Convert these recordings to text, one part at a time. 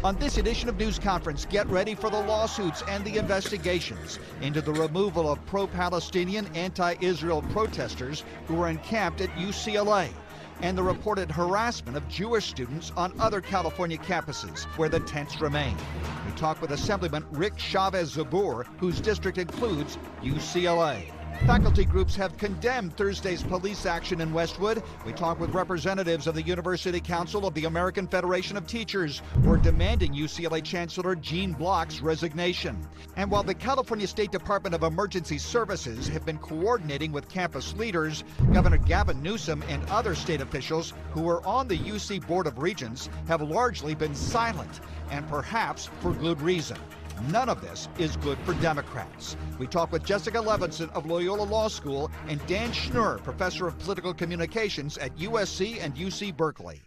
On this edition of News Conference, get ready for the lawsuits and the investigations into the removal of pro-Palestinian, anti-Israel protesters who were encamped at UCLA, and the reported harassment of Jewish students on other California campuses where the tents remain. We talk with Assemblyman Rick Chavez Zbur, whose district includes UCLA. Faculty groups have condemned Thursday's police action in Westwood. We talk with representatives of the University Council of the American Federation of Teachers, who are demanding UCLA Chancellor Gene Block's resignation. And while the California State Department of Emergency Services have been coordinating with campus leaders, Governor Gavin Newsom and other state officials who are on the UC Board of Regents have largely been silent, and perhaps for good reason. None of this is good for Democrats. We talk with Jessica Levinson of Loyola Law School and Dan Schnur, professor of political communications at USC and UC Berkeley.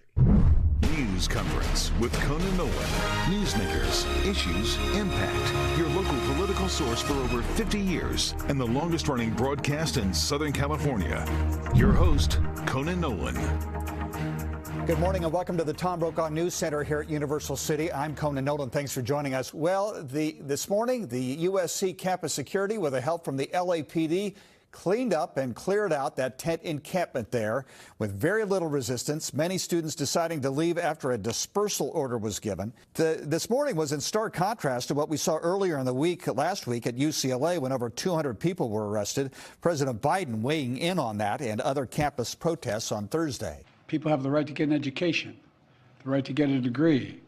News Conference with Conan Nolan. Newsmakers, issues, impact. Your local political source for over 50 years and the longest-running broadcast in Southern California. Your host, Conan Nolan. Good morning and welcome to the Tom Brokaw News Center here at Universal City. I'm Conan Nolan. Thanks for joining us. Well, this morning, the USC campus security, with the help from the LAPD, cleaned up and cleared out that tent encampment there with very little resistance, many students deciding to leave after a dispersal order was given. This morning was in stark contrast to what we saw earlier in the week, last week at UCLA, when over 200 people were arrested. President Biden weighing in on that and other campus protests on Thursday. People have the right to get an education, the right to get a degree,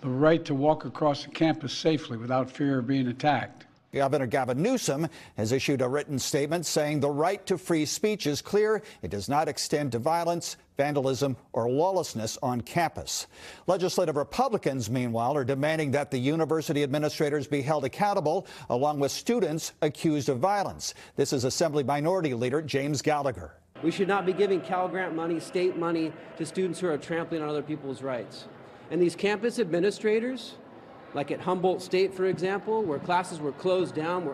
the right to walk across the campus safely without fear of being attacked. Governor Gavin Newsom has issued a written statement saying the right to free speech is clear. It does not extend to violence, vandalism, or lawlessness on campus. Legislative Republicans, meanwhile, are demanding that the university administrators be held accountable, along with students accused of violence. This is Assembly Minority Leader James Gallagher. We should not be giving Cal Grant money, state money, to students who are trampling on other people's rights. And these campus administrators, like at Humboldt State, for example, where classes were closed down,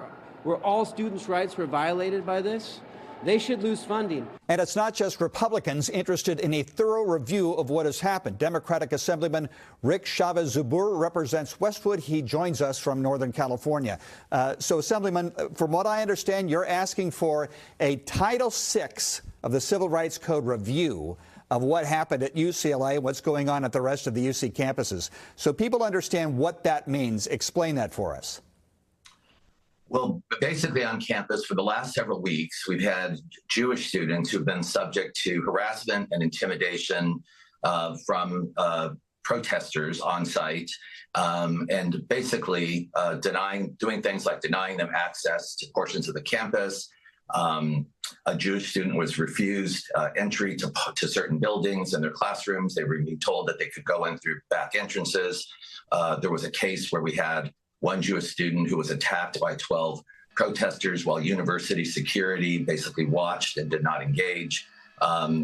where all students' rights were violated by this, they should lose funding. And it's not just Republicans interested in a thorough review of what has happened. Democratic Assemblyman Rick Chavez Zbur represents Westwood. He joins us from Northern California. So, Assemblyman, from what I understand, you're asking for a Title VI of the Civil Rights Code review of what happened at UCLA and what's going on at the rest of the UC campuses. So people understand what that means. Explain that for us. Well, basically on campus for the last several weeks, we've had Jewish students who've been subject to harassment and intimidation from protesters on site, and basically doing things like denying them access to portions of the campus. A Jewish student was refused entry to certain buildings and their classrooms. They were being told that they could go in through back entrances. There was a case where we had one Jewish student who was attacked by 12 protesters while university security basically watched and did not engage.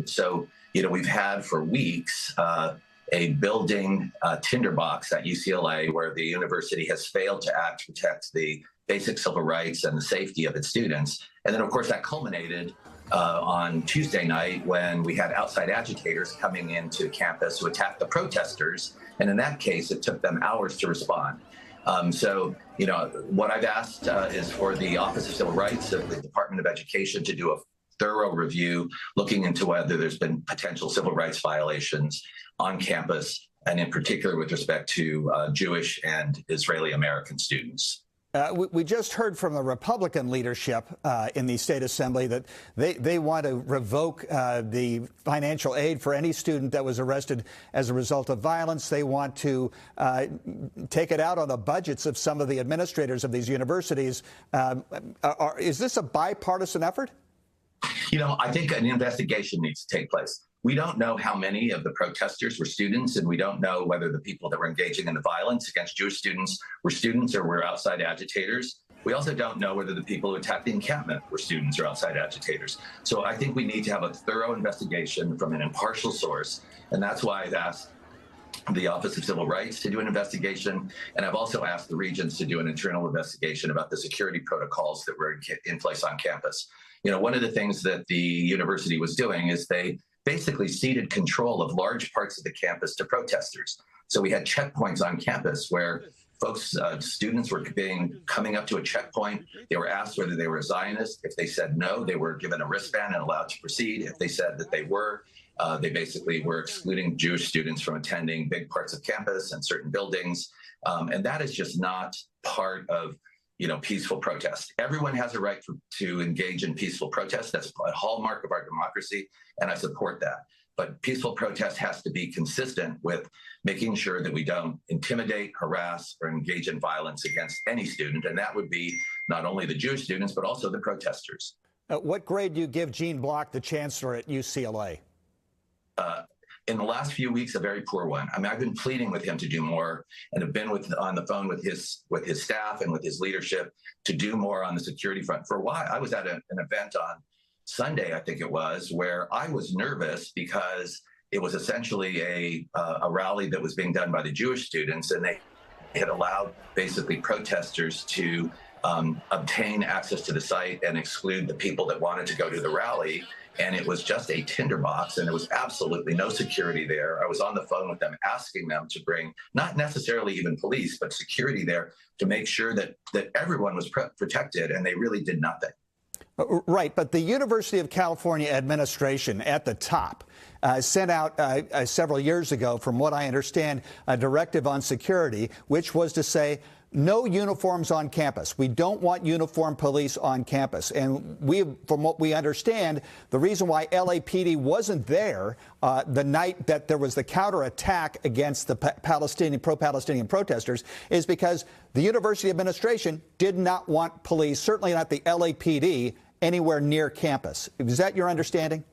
So, we've had for weeks a building tinderbox at UCLA where the university has failed to act to protect the basic civil rights and the safety of its students. And then, of course, that culminated on Tuesday night when we had outside agitators coming into campus who attacked the protesters. And in that case, it took them hours to respond. So, what I've asked is for the Office of Civil Rights of the Department of Education to do a thorough review looking into whether there's been potential civil rights violations on campus, and in particular with respect to Jewish and Israeli American students. We just heard from the Republican leadership in the State Assembly that they want to revoke the financial aid for any student that was arrested as a result of violence. They want to take it out on the budgets of some of the administrators of these universities. Is this a bipartisan effort? I think an investigation needs to take place. We don't know how many of the protesters were students, and we don't know whether the people that were engaging in the violence against Jewish students or were outside agitators. We also don't know whether the people who attacked the encampment were students or outside agitators. So I think we need to have a thorough investigation from an impartial source, and that's why I've asked the Office of Civil Rights to do an investigation, and I've also asked the Regents to do an internal investigation about the security protocols that were in place on campus. One of the things that the university was doing is they basically ceded control of large parts of the campus to protesters. So we had checkpoints on campus where students were coming up to a checkpoint. They were asked whether they were a Zionist. If they said no, they were given a wristband and allowed to proceed. If they said that they were, they basically were excluding Jewish students from attending big parts of campus and certain buildings. And that is just not part of, peaceful protest. Everyone has a right to engage in peaceful protest. That's a hallmark of our democracy, and I support that. But peaceful protest has to be consistent with making sure that we don't intimidate, harass, or engage in violence against any student. And that would be not only the Jewish students, but also the protesters. What grade do you give Gene Block, the chancellor at UCLA? In the last few weeks, a very poor one. I mean, I've been pleading with him to do more and have been on the phone with his staff and with his leadership to do more on the security front. For a while, I was at an event on Sunday, I think it was, where I was nervous because it was essentially a rally that was being done by the Jewish students, and they had allowed basically protesters to obtain access to the site and exclude the people that wanted to go to the rally. And it was just a tinderbox, and there was absolutely no security there. I was on the phone with them, asking them to bring not necessarily even police, but security there to make sure that everyone was protected, and they really did nothing. Right, but the University of California administration at the top sent out several years ago, from what I understand, a directive on security, which was to say no uniforms on campus. We don't want uniformed police on campus. And from what we understand, the reason why LAPD wasn't there the night that there was the counterattack against the pro-Palestinian protesters is because the university administration did not want police, certainly not the LAPD, anywhere near campus. Is that your understanding?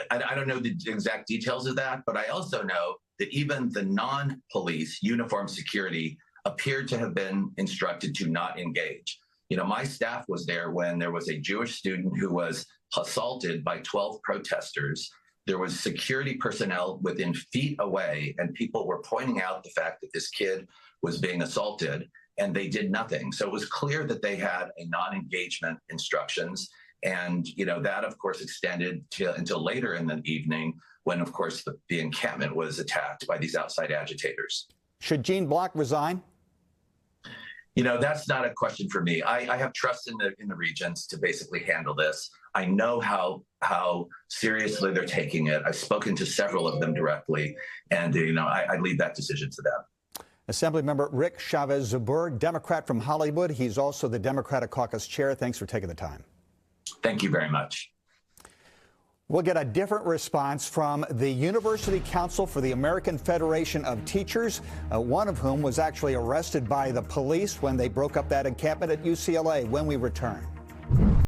I don't know the exact details of that, but I also know that even the non-police uniformed security appeared to have been instructed to not engage. My staff was there when there was a Jewish student who was assaulted by 12 protesters. There was security personnel within feet away, and people were pointing out the fact that this kid was being assaulted, and they did nothing. So it was clear that they had a non-engagement instructions. And, that, of course, extended until later in the evening when, of course, the encampment was attacked by these outside agitators. Should Gene Block resign? That's not a question for me. I have trust in the regents to basically handle this. I know how seriously they're taking it. I've spoken to several of them directly, and I leave that decision to them. Assemblymember Rick Chavez Zbur, Democrat from Hollywood. He's also the Democratic Caucus Chair. Thanks for taking the time. Thank you very much. We'll get a different response from the University Council for the American Federation of Teachers, one of whom was actually arrested by the police when they broke up that encampment at UCLA, when we return.